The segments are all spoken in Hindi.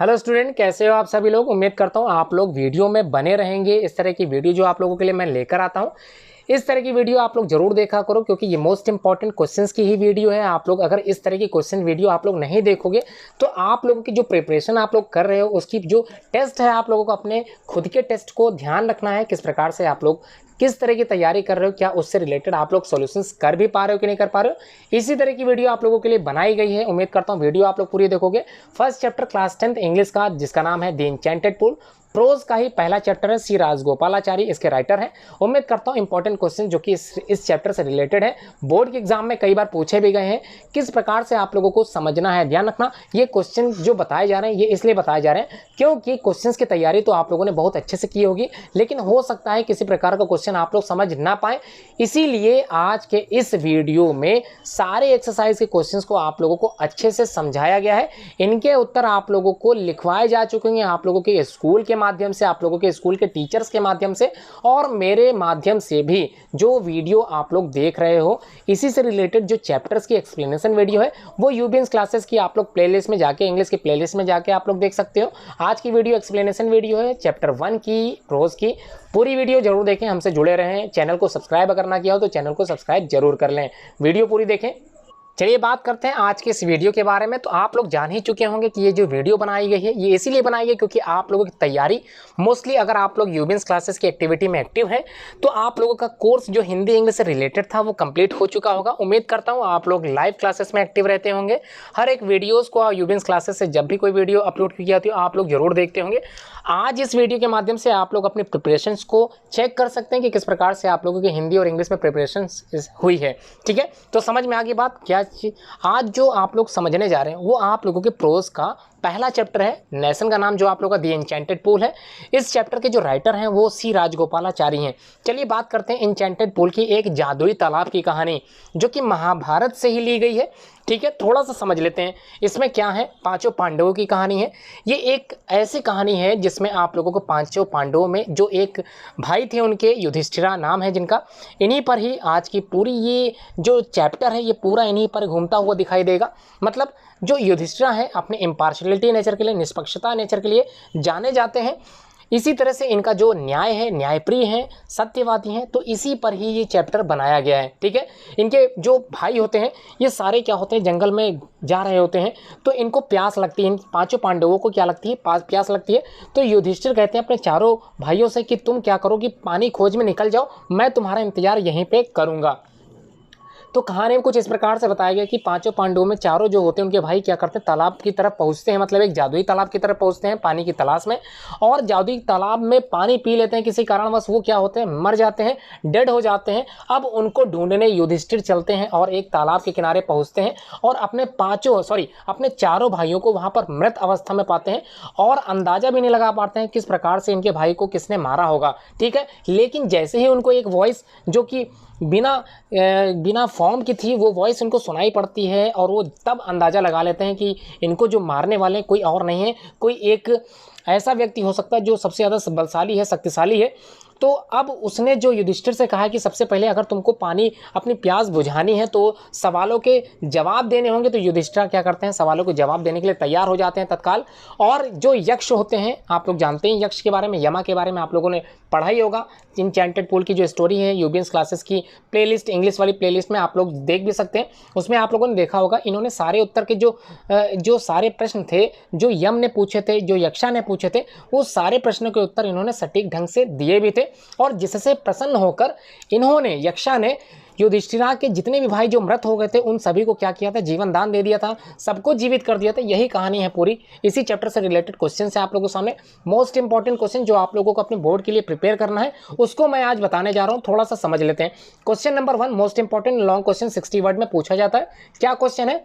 हेलो स्टूडेंट, कैसे हो आप सभी लोग। उम्मीद करता हूँ आप लोग वीडियो में बने रहेंगे। इस तरह की वीडियो जो आप लोगों के लिए मैं लेकर आता हूँ, इस तरह की वीडियो आप लोग जरूर देखा करो, क्योंकि ये मोस्ट इंपॉर्टेंट क्वेश्चंस की ही वीडियो है। आप लोग अगर इस तरह की क्वेश्चन वीडियो आप लोग नहीं देखोगे तो आप लोगों की जो प्रिपरेशन आप लोग कर रहे हो, उसकी जो टेस्ट है, आप लोगों को अपने खुद के टेस्ट को ध्यान रखना है। किस प्रकार से आप लोग किस तरह की तैयारी कर रहे हो, क्या उससे रिलेटेड आप लोग सॉल्यूशंस कर भी पा रहे हो कि नहीं कर पा रहे हो। इसी तरह की वीडियो आप लोगों के लिए बनाई गई है। उम्मीद करता हूँ वीडियो आप लोग पूरी देखोगे। First chapter class 10th English का, जिसका नाम है द एन्चेंटेड पूल। प्रोज का ही पहला चैप्टर है। सी राजगोपालाचारी इसके राइटर हैं। उम्मीद करता हूँ इंपॉर्टेंट क्वेश्चन जो कि इस चैप्टर से रिलेटेड है, बोर्ड के एग्जाम में कई बार पूछे भी गए हैं। किस प्रकार से आप लोगों को समझना है, ध्यान रखना। ये क्वेश्चन जो बताए जा रहे हैं, ये इसलिए बताए जा रहे हैं क्योंकि क्वेश्चंस की तैयारी तो आप लोगों ने बहुत अच्छे से की होगी, लेकिन हो सकता है किसी प्रकार का क्वेश्चन आप लोग समझ ना पाए। इसीलिए आज के इस वीडियो में सारे एक्सरसाइज के क्वेश्चंस को आप लोगों को अच्छे से समझाया गया है। इनके उत्तर आप लोगों को लिखवाए जा चुके हैं, आप लोगों के स्कूल के माध्यम से, आप लोगों के स्कूल के टीचर्स के माध्यम से और मेरे माध्यम से भी। जो वीडियो आप लोग देख रहे हो, इसी से रिलेटेड जो चैप्टर्स की एक्सप्लेनेशन वीडियो है, वो यूबीएंस क्लासेस की आप लोग प्लेलिस्ट में जाके, इंग्लिश की प्लेलिस्ट में जाके आप लोग देख सकते हो। आज की वीडियो एक्सप्लेनेशन वीडियो है चैप्टर 1 की, प्रोज की। पूरी वीडियो जरूर देखें, हमसे जुड़े रहें। चैनल को सब्सक्राइब अगर ना किया हो तो चैनल को सब्सक्राइब जरूर कर लें। वीडियो पूरी देखें। चलिए बात करते हैं आज के इस वीडियो के बारे में। तो आप लोग जान ही चुके होंगे कि ये जो वीडियो बनाई गई है, ये इसीलिए बनाई गई क्योंकि आप लोगों की तैयारी मोस्टली, अगर आप लोग यूबीएंस क्लासेस की एक्टिविटी में एक्टिव हैं, तो आप लोगों का कोर्स जो हिंदी इंग्लिश से रिलेटेड था वो कंप्लीट हो चुका होगा। उम्मीद करता हूँ आप लोग लाइव क्लासेस में एक्टिव रहते होंगे। हर एक वीडियोज़ को यूबीएंस क्लासेस से जब भी कोई वीडियो अपलोड की जाती हो, आप लोग जरूर देखते होंगे। आज इस वीडियो के माध्यम से आप लोग अपनी प्रिपरेशंस को चेक कर सकते हैं कि किस प्रकार से आप लोगों की हिंदी और इंग्लिश में प्रिपरेशन हुई है। ठीक है, तो समझ में आ गई बात। क्या आज जो आप लोग समझने जा रहे हैं वो आप लोगों के प्रोज का पहला चैप्टर है। नेशन का नाम जो आप लोगों का द एन्चेंटेड पूल है। इस चैप्टर के जो राइटर हैं वो सी राजगोपालाचारी हैं। चलिए बात करते हैं एन्चेंटेड पूल की, एक जादुई तालाब की कहानी जो कि महाभारत से ही ली गई है। ठीक है, थोड़ा सा समझ लेते हैं इसमें क्या है। पांचों पांडवों की कहानी है। ये एक ऐसी कहानी है जिसमें आप लोगों को पांचों पांडवों में जो एक भाई थे, उनके युधिष्ठिरा नाम है जिनका, इन्हीं पर ही आज की पूरी ये जो चैप्टर है ये पूरा इन्हीं पर घूमता हुआ दिखाई देगा। मतलब जो युधिष्ठिरा है अपने इम्पार्शलिटी नेचर के लिए, निष्पक्षता नेचर के लिए जाने जाते हैं। इसी तरह से इनका जो न्याय है, न्यायप्रिय हैं, सत्यवादी हैं, तो इसी पर ही ये चैप्टर बनाया गया है। ठीक है, इनके जो भाई होते हैं ये सारे क्या होते हैं, जंगल में जा रहे होते हैं, तो इनको प्यास लगती है। इन पांचों पांडवों को क्या लगती है, प्यास लगती है। तो युधिष्ठिर कहते हैं अपने चारों भाइयों से कि तुम क्या करो कि पानी खोज में निकल जाओ, मैं तुम्हारा इंतजार यहीं पर करूँगा। तो कहानी में कुछ इस प्रकार से बताया गया कि पांचों पांडवों में चारों जो होते हैं उनके भाई क्या करते हैं, तालाब की तरफ पहुंचते हैं, मतलब एक जादुई तालाब की तरफ पहुंचते हैं पानी की तलाश में, और जादुई तालाब में पानी पी लेते हैं। किसी कारणवश वो क्या होते हैं, मर जाते हैं, डेड हो जाते हैं। अब उनको ढूंढने युधिष्ठिर चलते हैं और एक तालाब के किनारे पहुंचते हैं और अपने चारों भाइयों को वहां पर मृत अवस्था में पाते हैं और अंदाजा भी नहीं लगा पाते हैं किस प्रकार से इनके भाई को किसने मारा होगा। ठीक है, लेकिन जैसे ही उनको एक वॉइस जो कि बिना फॉर्म की थी, वो वॉइस उनको सुनाई पड़ती है और वो तब अंदाज़ा लगा लेते हैं कि इनको जो मारने वाले कोई और नहीं है, कोई एक ऐसा व्यक्ति हो सकता है जो सबसे ज़्यादा बलशाली है, शक्तिशाली है। तो अब उसने जो युधिष्ठिर से कहा कि सबसे पहले अगर तुमको पानी, अपनी प्यास बुझानी है तो सवालों के जवाब देने होंगे। तो युधिष्ठिर क्या करते हैं, सवालों के जवाब देने के लिए तैयार हो जाते हैं तत्काल। और जो यक्ष होते हैं, आप लोग जानते हैं यक्ष के बारे में, यमा के बारे में आप लोगों ने पढ़ा ही होगा। एन्चेंटेड पूल की जो स्टोरी है यूबीएंस क्लासेस की प्लेलिस्ट, इंग्लिश वाली प्लेलिस्ट में आप लोग देख भी सकते हैं। उसमें आप लोगों ने देखा होगा इन्होंने सारे उत्तर के जो सारे प्रश्न थे जो यम ने पूछे थे, जो यक्षा ने पूछे थे, वो सारे प्रश्नों के उत्तर इन्होंने सटीक ढंग से दिए भी थे। और जिससे प्रसन्न होकर इन्होंने, यक्षा ने, युधिष्ठिरा के जितने भी भाई जो मृत हो गए थे उन सभी को क्या किया था, जीवन दान दे दिया था, सबको जीवित कर दिया था। यही कहानी है पूरी। इसी चैप्टर से रिलेटेड क्वेश्चन है आप लोगों के सामने। मोस्ट इंपॉर्टेंट क्वेश्चन जो आप लोगों को अपने बोर्ड के लिए प्रिपेयर करना है, उसको मैं आज बताने जा रहा हूं। थोड़ा सा समझ लेते हैं। Question number 1 most important long question 60 word में पूछा जाता है। क्या क्वेश्चन है,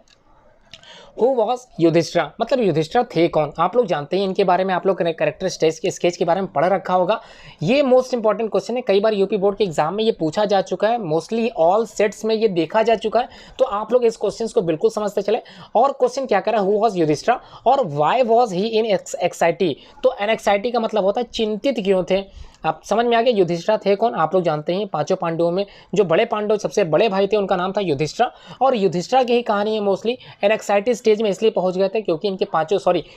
हु वॉज युधिष्ठिरा, मतलब युधिष्ठिरा थे कौन। आप लोग जानते हैं इनके बारे में, आप लोग कैरेक्टर स्केच के बारे में पढ़ रखा होगा। ये मोस्ट इंपॉर्टेंट क्वेश्चन है, कई बार यूपी बोर्ड के एग्जाम में ये पूछा जा चुका है, मोस्टली ऑल सेट्स में ये देखा जा चुका है। तो आप लोग इस क्वेश्चन को बिल्कुल समझते चले। और क्वेश्चन क्या कह रहा है, हु वॉज युधिष्ठिरा और why was he in anxiety. तो एंग्जाइटी का मतलब होता है चिंतित क्यों थे। आप समझ में आ गया युधिष्ठिरा थे कौन। आप लोग जानते हैं पांचों पांडवों में जो बड़े पांडव, सबसे बड़े भाई थे, उनका नाम था युधिष्ठिरा। और युधिष्ठिरा की ही कहानी है मोस्टली। एंग्जाइटीज स्टेज में इसलिए पहुंच गए थे क्योंकि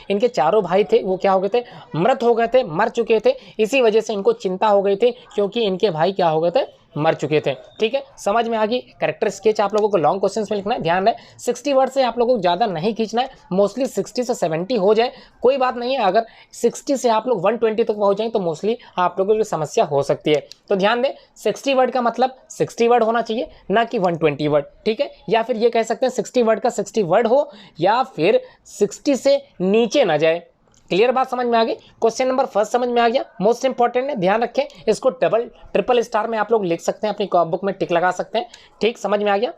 इनके चारों भाई थे वो क्या हो गए थे, मृत हो गए थे, मर चुके थे। इसी वजह से इनको चिंता हो गई थी क्योंकि इनके भाई क्या हो गए थे, मर चुके थे। ठीक है, समझ में आ गई। कैरेक्टर स्केच आप लोगों को लॉन्ग क्वेश्चंस में लिखना है, ध्यान रहे 60 वर्ड से आप लोगों को ज़्यादा नहीं खींचना है, मोस्टली 60 से 70 हो जाए कोई बात नहीं है। अगर 60 से आप लोग 120 तक पहुँच जाएं तो मोस्टली आप लोगों की समस्या हो सकती है। तो ध्यान दें 60 वर्ड का मतलब 60 वर्ड होना चाहिए, ना कि 120 वर्ड। ठीक है, या फिर ये कह सकते हैं 60 वर्ड का 60 वर्ड हो, या फिर 60 से नीचे ना जाए। क्लियर बात समझ में आ गई। क्वेश्चन नंबर फर्स्ट समझ में आ गया, मोस्ट इंपॉर्टेंट है, ध्यान रखें। इसको डबल ट्रिपल स्टार में आप लोग लिख सकते हैं, अपनी बुक में टिक लगा सकते हैं। ठीक, समझ में आ गया।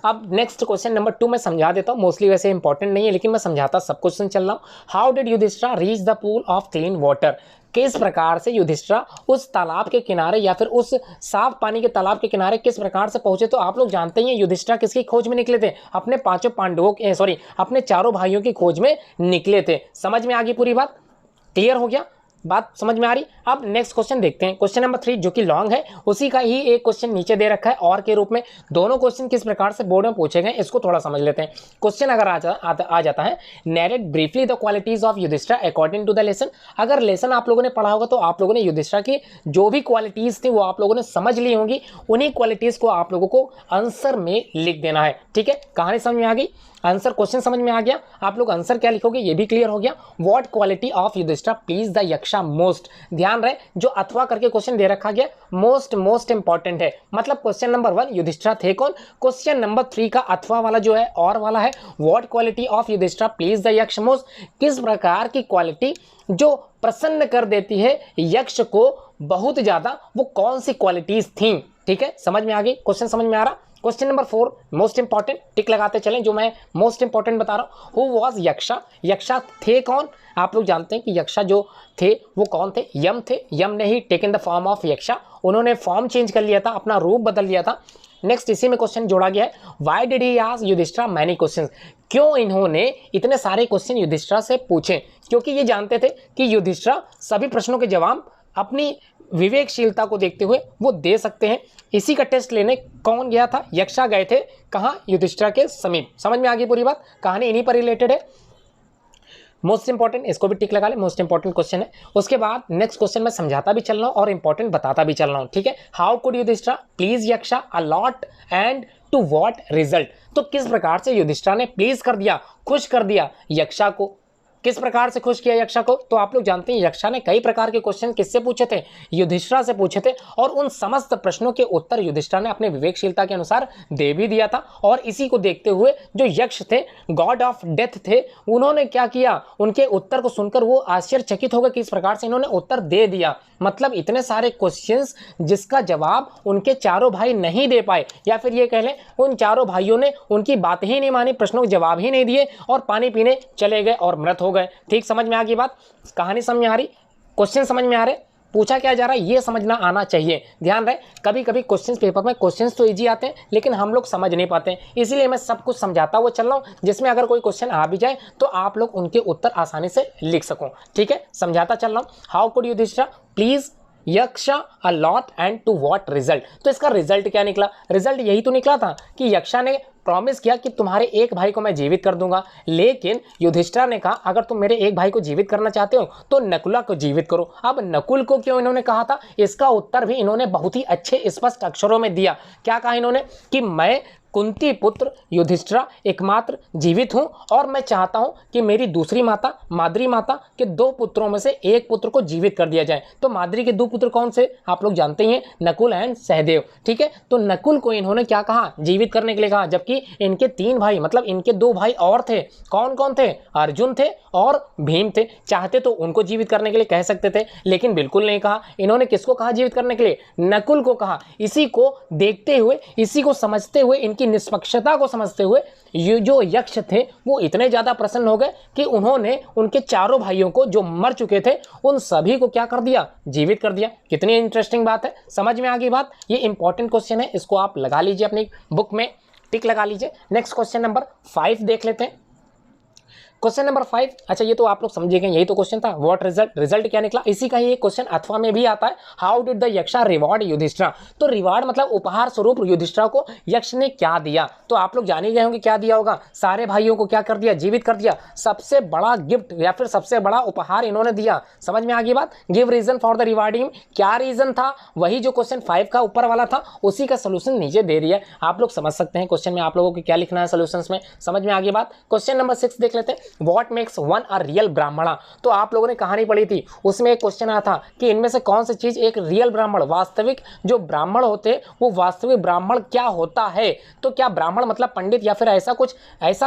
अब नेक्स्ट क्वेश्चन नंबर 2 मैं समझा देता हूँ, मोस्टली वैसे इंपॉर्टेंट नहीं है लेकिन मैं समझाता सब क्वेश्चन चल रहा हूँ। How did Yudhishthir reach the pool of clean water, किस प्रकार से युधिष्ठिर उस तालाब के किनारे या फिर उस साफ पानी के तालाब के किनारे किस प्रकार से पहुंचे। तो आप लोग जानते ही हैं युधिष्ठिर किसकी खोज में निकले थे, अपने पांचों पांडवों के अपने चारों भाइयों की खोज में निकले थे। समझ में आ गई पूरी बात, क्लियर हो गया, बात समझ में आ रही। अब नेक्स्ट क्वेश्चन देखते हैं, क्वेश्चन नंबर 3 जो कि लॉन्ग है, उसी का ही एक क्वेश्चन नीचे दे रखा है और के रूप में। दोनों क्वेश्चन किस प्रकार से बोर्ड में पूछे गए इसको थोड़ा समझ लेते हैं। क्वेश्चन अगर आ जाता है, narrate briefly the qualities of Yudhishthir according to the lesson. अगर लेसन आप लोगों ने पढ़ा होगा तो आप लोगों ने युधिष्ठिर की जो भी क्वालिटीज थी वो आप लोगों ने समझ ली होंगी, उन्हीं क्वालिटीज को आप लोगों को आंसर में लिख देना है। ठीक है, कहानी समझ में आ गई, आंसर क्वेश्चन समझ में आ गया, आप लोग आंसर क्या लिखोगे ये भी क्लियर हो गया। What quality of Yudhishthir please the Yaksha most, ध्यान रहे जो अथवा करके क्वेश्चन दे रखा गया मोस्ट इंपॉर्टेंट है। मतलब क्वेश्चन नंबर 1 युधिष्ठिर थे कौन, क्वेश्चन नंबर 3 का अथवा वाला जो है और वाला है what quality of Yudhishthir please the Yaksha most, किस प्रकार की क्वालिटी जो प्रसन्न कर देती है यक्ष को बहुत ज्यादा, वो कौन सी क्वालिटीज थी। ठीक है, समझ में आ गई, क्वेश्चन समझ में आ रहा। क्वेश्चन नंबर 4 मोस्ट इंपॉर्टेंट, टिक लगाते चलें जो मैं मोस्ट इंपॉर्टेंट बता रहा हूं। हु वाज यक्षा, यक्षा थे कौन। आप लोग जानते हैं कि यक्षा जो थे वो कौन थे, यम थे। यम ने ही टेकन द फॉर्म ऑफ यक्षा, उन्होंने फॉर्म चेंज कर लिया था, अपना रूप बदल लिया था। नेक्स्ट इसी में क्वेश्चन जोड़ा गया है, why did he ask Yudhishthir many questions, क्यों इन्होंने इतने सारे क्वेश्चन युधिष्ठिर से पूछे। क्योंकि ये जानते थे कि युधिष्ठिर सभी प्रश्नों के जवाब अपनी विवेकशीलता को देखते हुए वो दे सकते हैं। इसी का टेस्ट लेने कौन गया था, यक्षा गए थे कहाँ, युधिष्ठिर के समीप। समझ में आ गई पूरी बात, कहानी इन्हीं पर रिलेटेड है। मोस्ट इंपॉर्टेंट, इसको भी टिक लगा ले, मोस्ट इंपॉर्टेंट क्वेश्चन है। उसके बाद नेक्स्ट क्वेश्चन मैं समझाता भी चल रहा हूँ और इंपॉर्टेंट बताता भी चल रहा हूँ। ठीक है, how could Yudhishthir please Yaksha a lot and to what result, तो किस प्रकार से युधिष्ठिर ने प्लीज कर दिया, खुश कर दिया यक्षा को, किस प्रकार से खुश किया यक्षा को। तो आप लोग जानते हैं यक्षा ने कई प्रकार के क्वेश्चन किससे पूछे थे, युधिष्ठिर से पूछे थे, और उन समस्त प्रश्नों के उत्तर युधिष्ठिर ने अपने विवेकशीलता के अनुसार दे भी दिया था। और इसी को देखते हुए जो यक्ष थे, गॉड ऑफ डेथ थे, उन्होंने क्या किया, उनके उत्तर को सुनकर वो आश्चर्यचकित हो गए किस प्रकार से इन्होंने उत्तर दे दिया। मतलब इतने सारे क्वेश्चंस जिसका जवाब उनके चारों भाई नहीं दे पाए, या फिर ये कह लें उन चारों भाइयों ने उनकी बात ही नहीं मानी, प्रश्नों के जवाब ही नहीं दिए और पानी पीने चले गए और मृत हो गए। ठीक, समझ में आ गई बात, कहानी समझ में आ रही, क्वेश्चन समझ में आ रहे, पूछा क्या जा रहा है ये समझना आना चाहिए। ध्यान रहे कभी कभी क्वेश्चंस पेपर में क्वेश्चंस तो इजी आते हैं लेकिन हम लोग समझ नहीं पाते हैं, इसीलिए मैं सब कुछ समझाता हुआ चल रहा हूँ जिसमें अगर कोई क्वेश्चन आ भी जाए तो आप लोग उनके उत्तर आसानी से लिख सको। ठीक है, समझाता चल रहा हूँ। How could Yudhishthir please Yaksha a lot and to what result, तो इसका रिजल्ट क्या निकला, रिजल्ट यही तो निकला था कि यक्षा ने प्रॉमिस किया कि तुम्हारे एक भाई को मैं जीवित कर दूंगा, लेकिन युधिष्ठिर ने कहा अगर तुम मेरे एक भाई को जीवित करना चाहते हो तो नकुला को जीवित करो। अब नकुल को क्यों इन्होंने कहा था, इसका उत्तर भी इन्होंने बहुत ही अच्छे स्पष्ट अक्षरों में दिया। क्या कहा इन्होंने कि मैं कुंती पुत्र युधिष्ठिर एकमात्र जीवित हूं और मैं चाहता हूं कि मेरी दूसरी माता माद्री माता के 2 पुत्रों में से एक पुत्र को जीवित कर दिया जाए। तो माद्री के 2 पुत्र कौन से, आप लोग जानते ही हैं, नकुल एंड सहदेव। ठीक है, तो नकुल को इन्होंने क्या कहा, जीवित करने के लिए कहा, जबकि इनके 3 भाई मतलब इनके 2 भाई और थे, कौन कौन थे, अर्जुन थे और भीम थे। चाहते तो उनको जीवित करने के लिए कह सकते थे लेकिन बिल्कुल नहीं कहा। इन्होंने किसको कहा जीवित करने के लिए, नकुल को कहा। इसी को देखते हुए, इसी को समझते हुए, इनकी निष्पक्षता को समझते हुए ये जो यक्ष थे वो इतने ज्यादा प्रसन्न हो गए कि उन्होंने उनके चारों भाइयों को जो मर चुके थे उन सभी को क्या कर दिया, जीवित कर दिया। कितनी इंटरेस्टिंग बात है, समझ में आ गई बात। ये इंपॉर्टेंट क्वेश्चन है, इसको आप लगा लीजिए अपनी बुक में, टिक लगा लीजिए। नेक्स्ट क्वेश्चन नंबर 5 देख लेते हैं। क्वेश्चन नंबर 5, अच्छा ये तो आप लोग समझे गए, यही तो क्वेश्चन था। व्हाट रिजल्ट, रिजल्ट क्या निकला, इसी का ही एक क्वेश्चन अथवा में भी आता है। How did the Yaksha reward Yudhishthir, तो रिवार्ड मतलब उपहार स्वरूप युधिष्ठिर को यक्ष ने क्या दिया, तो आप लोग जान ही गए होंगे क्या दिया होगा। सारे भाइयों को क्या कर दिया, जीवित कर दिया। सबसे बड़ा गिफ्ट या फिर सबसे बड़ा उपहार इन्होंने दिया। समझ में आ गई बात। Give reason for the rewarding, क्या रीजन था, वही जो क्वेश्चन 5 का ऊपर वाला था उसी का सोल्यूशन नीचे दे दिया है। आप लोग समझ सकते हैं क्वेश्चन में आप लोगों को क्या लिखना है सोल्यूशंस में। समझ में आ गई बात। क्वेश्चन नंबर 6 देख लेते हैं। What makes one a real ब्राह्मणा, तो आप लोगों ने कहानी पढ़ी थी, उसमें एक क्वेश्चन आया था कि इनमें से कौन सी चीज एक रियल ब्राह्मण, वास्तविक जो ब्राह्मण होते वो वास्तविक ब्राह्मण क्या होता है। तो क्या ब्राह्मण मतलब पंडित या फिर ऐसा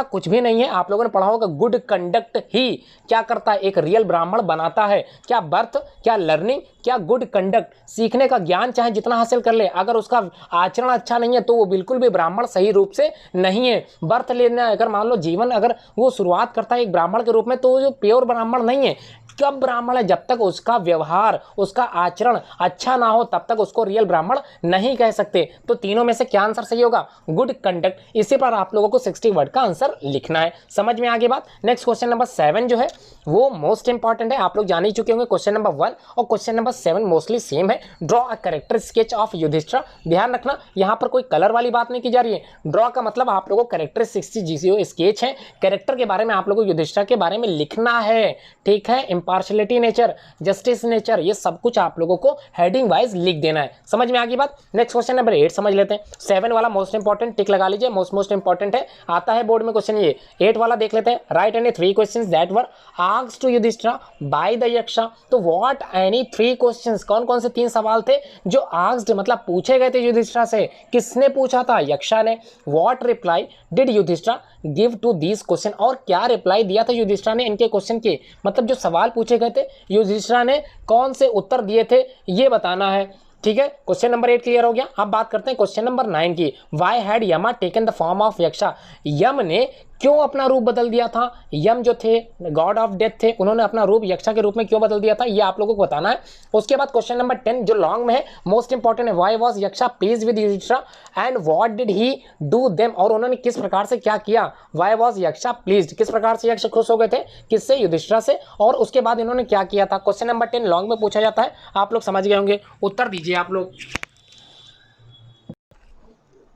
कुछ भी नहीं है। आप लोगों ने पढ़ा होगा गुड कंडक्ट ही क्या करता है, एक रियल ब्राह्मण बनाता है। क्या बर्थ, क्या लर्निंग, क्या गुड कंडक्ट, सीखने का ज्ञान चाहे जितना हासिल कर ले, अगर उसका आचरण अच्छा नहीं है तो वो बिल्कुल भी ब्राह्मण सही रूप से नहीं है। बर्थ लेना, अगर मान लो जीवन अगर वो शुरुआत करता है एक ब्राह्मण के रूप में, तो वो जो प्योर ब्राह्मण नहीं है। कब ब्राह्मण है, जब तक उसका व्यवहार, उसका आचरण अच्छा ना हो तब तक उसको रियल ब्राह्मण नहीं कह सकते। तो तीनों में से क्या आंसर सही होगा, गुड कंडक्ट। इसी पर आप लोगों को 60 वर्ड का आंसर लिखना है। समझ में आगे बात। नेक्स्ट क्वेश्चन नंबर 7 जो है वो मोस्ट इंपॉर्टेंट है, आप लोग जान ही चुके होंगे। क्वेश्चन नंबर 1 और क्वेश्चन नंबर 7 मोस्टली सेम है। Draw a character sketch of Yudhishthir, ध्यान रखना यहाँ पर कोई कलर वाली बात नहीं की जा रही है। ड्रॉ का मतलब आप लोगों को कैरेक्टर स्केच है, कैरेक्टर के बारे में आप लोगों को युधिष्ठिर के बारे में लिखना है। ठीक है, इम्पार्शलिटी नेचर, जस्टिस नेचर, ये सब कुछ आप लोगों को हेडिंग वाइज लिख देना है। समझ में आ गई बात। नेक्स्ट क्वेश्चन नंबर 8 समझ लेते हैं। 7 वाला मोस्ट इंपॉर्टेंट, टिक लगा लीजिए, मोस्ट इंपॉर्टेंट है, आता है बोर्ड में क्वेश्चन। ये 8 वाला देख लेते हैं। Write any 3 questions that were asked to Yudhishthir by the Yaksha, तो व्हाट एनी 3 क्वेश्चंस, कौन कौन से 3 सवाल थे जो आस्क्ड मतलब पूछे गए थे युधिष्ठिर से। किसने पूछा था, यक्षा ने। What reply did Yudhishthir give to this question, और क्या रिप्लाई दिया था युधिष्ठिर ने इनके क्वेश्चन के, मतलब जो सवाल पूछे गए थे युधिष्ठिर ने कौन से उत्तर दिए थे ये बताना है। ठीक है, क्वेश्चन नंबर 8 क्लियर हो गया। अब बात करते हैं क्वेश्चन नंबर 9 की। वाई हैड यमा टेकन द फॉर्म ऑफ यक्षा, यम ने क्यों अपना रूप बदल दिया था। यम जो थे गॉड ऑफ डेथ थे, उन्होंने अपना रूप यक्षा के रूप में क्यों बदल दिया था, ये आप लोगों को बताना है। उसके बाद क्वेश्चन नंबर 10 जो लॉन्ग में है, मोस्ट इंपॉर्टेंट है। Why was Yaksha please with Yudhishthir and what did he do them, और उन्होंने किस प्रकार से क्या किया। वाई वॉज यक्षा प्लीज, किस प्रकार से यक्ष खुश हो गए थे, किससे, युधिष्ठिर से, और उसके बाद इन्होंने क्या किया था। क्वेश्चन नंबर 10 लॉन्ग में पूछा जाता है, आप लोग समझ गए होंगे, उत्तर दीजिए आप लोग।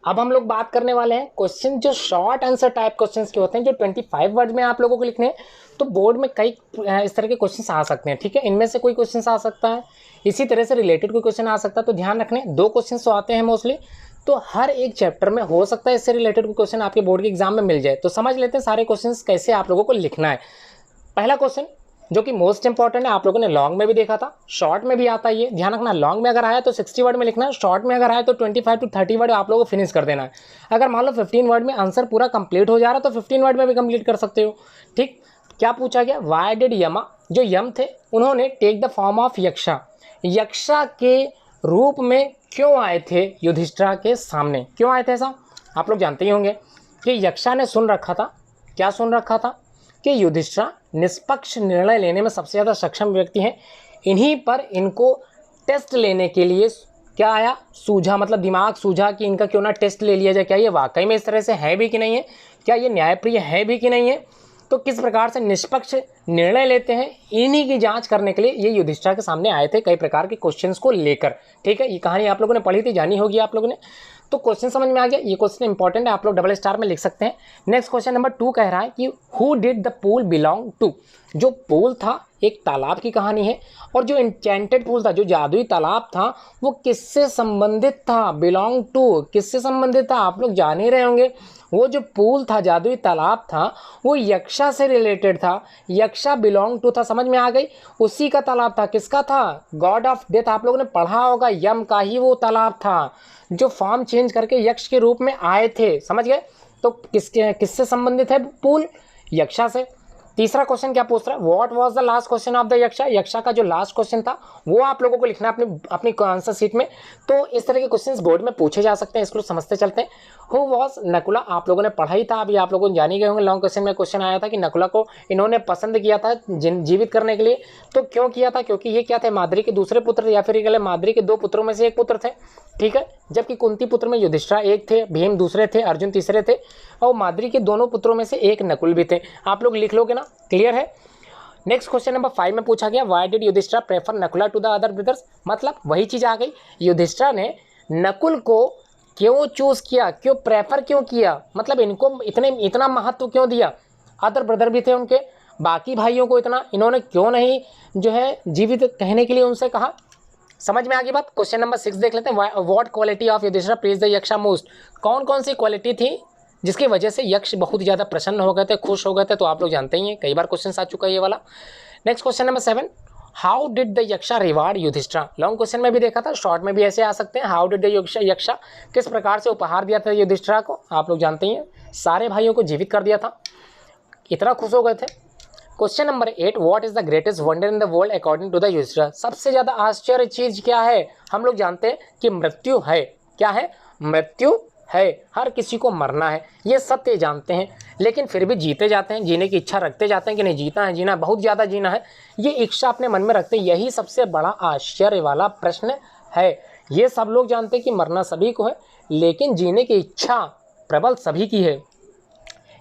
अब हम लोग बात करने वाले हैं क्वेश्चन जो शॉर्ट आंसर टाइप क्वेश्चंस के होते हैं, जो 25 वर्ड में आप लोगों को लिखने हैं। तो बोर्ड में कई इस तरह के क्वेश्चंस आ सकते हैं। ठीक है, इनमें से कोई क्वेश्चंस आ सकता है, इसी तरह से रिलेटेड कोई क्वेश्चन आ सकता है। तो ध्यान रखने, 2 क्वेश्चंस तो आते हैं मोस्टली, तो हर एक चैप्टर में हो सकता है इससे रिलेटेड कोई क्वेश्चन आपके बोर्ड के एग्जाम में मिल जाए। तो समझ लेते हैं सारे क्वेश्चन कैसे आप लोगों को लिखना है। पहला क्वेश्चन जो कि मोस्ट इंपॉर्टेंट है, आप लोगों ने लॉन्ग में भी देखा था, शॉर्ट में भी आता है। ये ध्यान रखना, लॉन्ग में अगर आया तो 60 वर्ड में लिखना है, शॉर्ट में अगर आया तो 25 to 30 वर्ड आप लोगों को फिनिश कर देना है। अगर मान लो 15 वर्ड में आंसर पूरा कंप्लीट हो जा रहा है तो 15 वर्ड में भी कंप्लीट कर सकते हो। ठीक, क्या पूछा गया, वाई डिड यमा, जो यम थे उन्होंने टेक द फॉर्म ऑफ यक्षा, यक्षा के रूप में क्यों आए थे युधिष्ठिर के सामने, क्यों आए थे ऐसा आप लोग जानते ही होंगे कि यक्षा ने सुन रखा था, क्या सुन रखा था कि युधिष्ठिर निष्पक्ष निर्णय लेने में सबसे ज़्यादा सक्षम व्यक्ति हैं। इन्हीं पर इनको टेस्ट लेने के लिए क्या आया, सूझा, मतलब दिमाग सूझा कि इनका क्यों ना टेस्ट ले लिया जाए, क्या ये वाकई में इस तरह से है भी कि नहीं है, क्या ये न्यायप्रिय है भी कि नहीं है, तो किस प्रकार से निष्पक्ष निर्णय लेते हैं, इन्हीं की जांच करने के लिए ये युधिष्ठिर के सामने आए थे कई प्रकार के क्वेश्चंस को लेकर। ठीक है, ये कहानी आप लोगों ने पढ़ी थी, जानी होगी आप लोगों ने। तो क्वेश्चन समझ में आ गया, ये क्वेश्चन इंपॉर्टेंट है, आप लोग डबल स्टार में लिख सकते हैं। नेक्स्ट क्वेश्चन नंबर 2 कह रहा है कि who did the pool belong to, जो पूल था एक तालाब की कहानी है, और जो एन्चेंटेड पूल था, जो जादुई तालाब था, वो किससे संबंधित था, बिलोंग टू किससे संबंधित था, आप लोग जान ही रहे होंगे। वो जो पूल था, जादुई तालाब था, वो यक्षा से रिलेटेड था, यक्षा बिलोंग टू था, समझ में आ गई, उसी का तालाब था। किसका था, गॉड ऑफ डेथ, आप लोगों ने पढ़ा होगा, यम का ही वो तालाब था जो फॉर्म चेंज करके यक्ष के रूप में आए थे, समझ गए। तो किससे संबंधित है पूल, यक्षा से। तीसरा क्वेश्चन क्या पूछ रहा है, what was the last question of the Yaksha, Yaksha का जो लास्ट क्वेश्चन था वो आप लोगों को लिखना है अपनी आंसर शीट में। तो इस तरह के क्वेश्चंस बोर्ड में पूछे जा सकते हैं, इसको समझते चलते हैं। हु वाज नकुला, आप लोगों ने पढ़ा ही था, अभी आप लोगों को जान ही गए होंगे, लॉन्ग क्वेश्चन में क्वेश्चन आया था कि नकुला को इन्होंने पसंद किया था जीवित करने के लिए। तो क्यों किया था, क्योंकि ये क्या थे, माद्री के दूसरे पुत्र, या फिर माद्री के 2 पुत्रों में से एक पुत्र थे। ठीक है, जबकि कुंती पुत्र में युधिष्ठिर एक थे, भीम दूसरे थे, अर्जुन तीसरे थे और माद्री के दोनों पुत्रों में से एक नकुल भी थे। आप लोग लिख लोगे ना, क्लियर है। नेक्स्ट क्वेश्चन नंबर 5 में पूछा गया why did Yudhishthir prefer Nakula to the other brothers, मतलब वही चीज आ गई, युधिष्ठिर ने नकुल को क्यों चूज किया, क्यों प्रेफर क्यों किया, मतलब इनको इतना महत्व क्यों दिया, अदर ब्रदर भी थे उनके, बाकी भाइयों को इतना इन्होंने क्यों नहीं जो है जीवित कहने के लिए उनसे कहा। समझ में आ गई बात। क्वेश्चन नंबर 6 देख लेते हैं, what quality of Yudhishthir please the Yaksha most, कौन कौन सी क्वालिटी थी जिसकी वजह से यक्ष बहुत ज़्यादा प्रसन्न हो गए थे, खुश हो गए थे, तो आप लोग जानते ही हैं, कई बार क्वेश्चन आ चुका है ये वाला। Next question number 7, how did the Yaksha reward Yudhishthir, long question में भी देखा था, शॉर्ट में भी ऐसे आ सकते हैं, हाउ डिड द यक्षा किस प्रकार से उपहार दिया था युधिष्ठिर को, आप लोग जानते ही हैं, सारे भाइयों को जीवित कर दिया था, इतना खुश हो गए थे। Question number 8, what is the greatest wonder in the world according to the Yudhishthir, सबसे ज़्यादा आश्चर्य चीज़ क्या है, हम लोग जानते हैं कि मृत्यु है, क्या है, मृत्यु है, हर किसी को मरना है, ये सत्य जानते हैं, लेकिन फिर भी जीते जाते हैं, जीने की इच्छा रखते जाते हैं कि नहीं जीता है, जीना बहुत ज़्यादा जीना है, ये इच्छा अपने मन में रखते, यही सबसे बड़ा आश्चर्य वाला प्रश्न है। ये सब लोग जानते हैं कि मरना सभी को है, लेकिन जीने की इच्छा प्रबल सभी की है,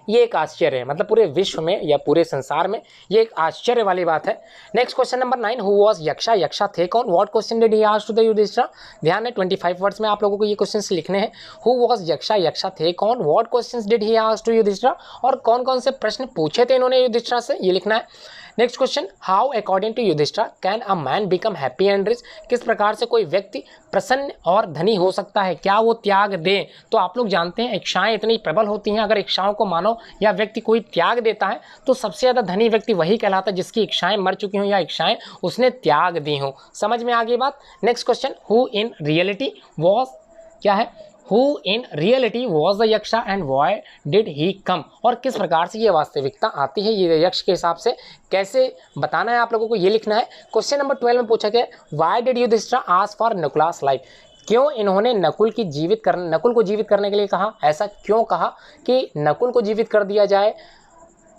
ये एक आश्चर्य है, मतलब पूरे विश्व में या पूरे संसार में ये एक आश्चर्य वाली बात है। Next question number 9, who was Yaksha, Yaksha थे कौन, what question did he ask to the Yudhishthir, ध्यान है 25 वर्ड्स में आप लोगों को ये क्वेश्चंस लिखने हैं, हु वाज यक्षा, यक्षा थे कौन, what questions did he ask to Yudhishthir, और कौन कौन से प्रश्न पूछे थे इन्होंने युधिष्ठिर से, ये लिखना है। Next question, how according to Yudhishthir can a man become happy and rich, किस प्रकार से कोई व्यक्ति प्रसन्न और धनी हो सकता है, क्या वो त्याग दे, तो आप लोग जानते हैं इच्छाएं इतनी प्रबल होती हैं, अगर इच्छाओं को मानो या व्यक्ति कोई त्याग देता है तो सबसे ज़्यादा धनी व्यक्ति वही कहलाता है जिसकी इच्छाएं मर चुकी हों या इच्छाएं उसने त्याग दी हों। समझ में आ गई बात। Next question, who in reality was, क्या है, who in reality was the Yaksha and why did he come, और किस प्रकार से ये वास्तविकता आती है, ये यक्ष के हिसाब से कैसे बताना है आप लोगों को, ये लिखना है। क्वेश्चन नंबर 12 में पूछा गया why did Yudhishthir ask for Nakula's life, क्यों इन्होंने नकुल को जीवित करने के लिए कहा, ऐसा क्यों कहा कि नकुल को जीवित कर दिया जाए।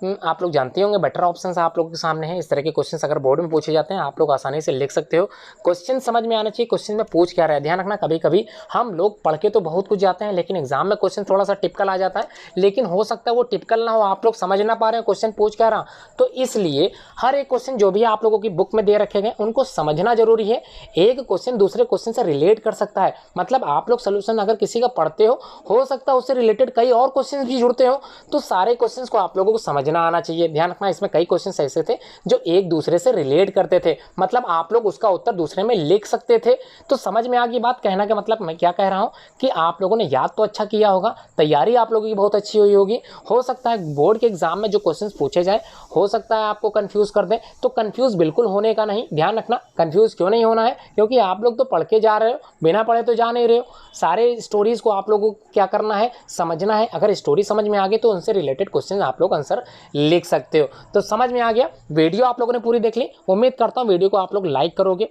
आप लोग जानते होंगे बेटर ऑप्शंस आप लोगों के सामने हैं, इस तरह के क्वेश्चंस अगर बोर्ड में पूछे जाते हैं आप लोग आसानी से लिख सकते हो, क्वेश्चन समझ में आना चाहिए क्वेश्चन में पूछ क्या रहा है। ध्यान रखना, कभी कभी हम लोग पढ़ के तो बहुत कुछ जाते हैं लेकिन एग्जाम में क्वेश्चन थोड़ा सा टिपिकल आ जाता है, लेकिन हो सकता है वो टिपिकल ना हो, आप लोग समझ ना पा रहे हैं क्वेश्चन पूछ क्या रहा, तो इसलिए हर एक क्वेश्चन जो भी आप लोगों की बुक में दे रखे गए उनको समझना जरूरी है। एक क्वेश्चन दूसरे क्वेश्चन से रिलेट कर सकता है, मतलब आप लोग सोल्यूशन अगर किसी का पढ़ते हो सकता है उससे रिलेटेड कई और क्वेश्चन भी जुड़ते हो, तो सारे क्वेश्चन को आप लोगों को समझना आना चाहिए। ध्यान रखना, इसमें कई क्वेश्चंस ऐसे थे जो एक दूसरे से रिलेट करते थे, मतलब आप लोग उसका उत्तर दूसरे में लिख सकते थे। तो समझ में आ गई बात, कहना का मतलब मैं क्या कह रहा हूं कि आप लोगों ने याद तो अच्छा किया होगा, तैयारी आप लोगों की बहुत अच्छी हुई होगी, हो सकता है बोर्ड के एग्जाम में जो क्वेश्चंस पूछे जाए हो सकता है आपको कंफ्यूज कर दें, तो कंफ्यूज बिल्कुल होने का नहीं। ध्यान रखना, कंफ्यूज क्यों नहीं होना है, क्योंकि आप लोग तो पढ़ के जा रहे हो, बिना पढ़े तो जा नहीं रहे हो। सारे स्टोरीज को आप लोगों को क्या करना है, समझना है, अगर स्टोरी समझ में आ गई तो उनसे रिलेटेड क्वेश्चन आप लोग आंसर लिख सकते हो। तो समझ में आ गया, वीडियो आप लोगों ने पूरी देख ली, उम्मीद करता हूं वीडियो को आप लोग लाइक करोगे,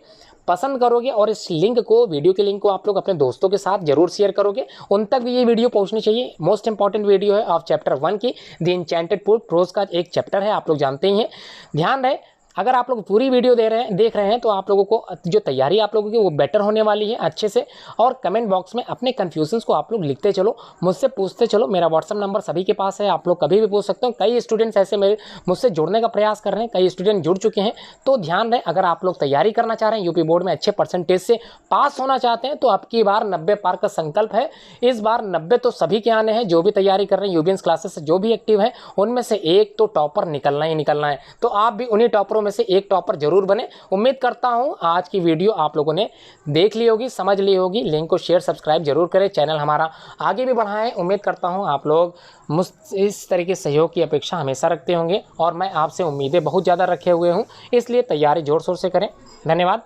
पसंद करोगे, और इस लिंक को, वीडियो के लिंक को आप लोग अपने दोस्तों के साथ जरूर शेयर करोगे, उन तक भी ये वीडियो पहुंचनी चाहिए। मोस्ट इंपॉर्टेंट वीडियो है ऑफ चैप्टर 1 की, द एन्चेंटेड प्रोज का एक चैप्टर है, आप लोग जानते ही हैं। ध्यान रहे, अगर आप लोग पूरी वीडियो देख रहे हैं तो आप लोगों को जो तैयारी आप लोगों की वो बेटर होने वाली है अच्छे से। और कमेंट बॉक्स में अपने कन्फ्यूजन्स को आप लोग लिखते चलो, मुझसे पूछते चलो, मेरा व्हाट्सअप नंबर सभी के पास है, आप लोग कभी भी पूछ सकते हो। कई स्टूडेंट्स ऐसे मुझसे जुड़ने का प्रयास कर रहे हैं, कई स्टूडेंट जुड़ चुके हैं। तो ध्यान रहे, अगर आप लोग तैयारी करना चाह रहे हैं, यूपी बोर्ड में अच्छे परसेंटेज से पास होना चाहते हैं, तो अब की बार 90 पार का संकल्प है। इस बार 90 तो सभी के आने हैं, जो भी तैयारी कर रहे हैं, यूबीएंस क्लासेस से जो भी एक्टिव है उनमें से एक तो टॉपर निकलना ही निकलना है। तो आप भी उन्हीं टॉपरों में से एक टॉपर जरूर बने। उम्मीद करता हूं आज की वीडियो आप लोगों ने देख ली होगी, समझ ली होगी। लिंक को शेयर सब्सक्राइब जरूर करें, चैनल हमारा आगे भी बढ़ाएं। उम्मीद करता हूं आप लोग इस तरह के सहयोग की अपेक्षा हमेशा रखते होंगे, और मैं आपसे उम्मीदें बहुत ज़्यादा रखे हुए हूं, इसलिए तैयारी जोर शोर से करें। धन्यवाद।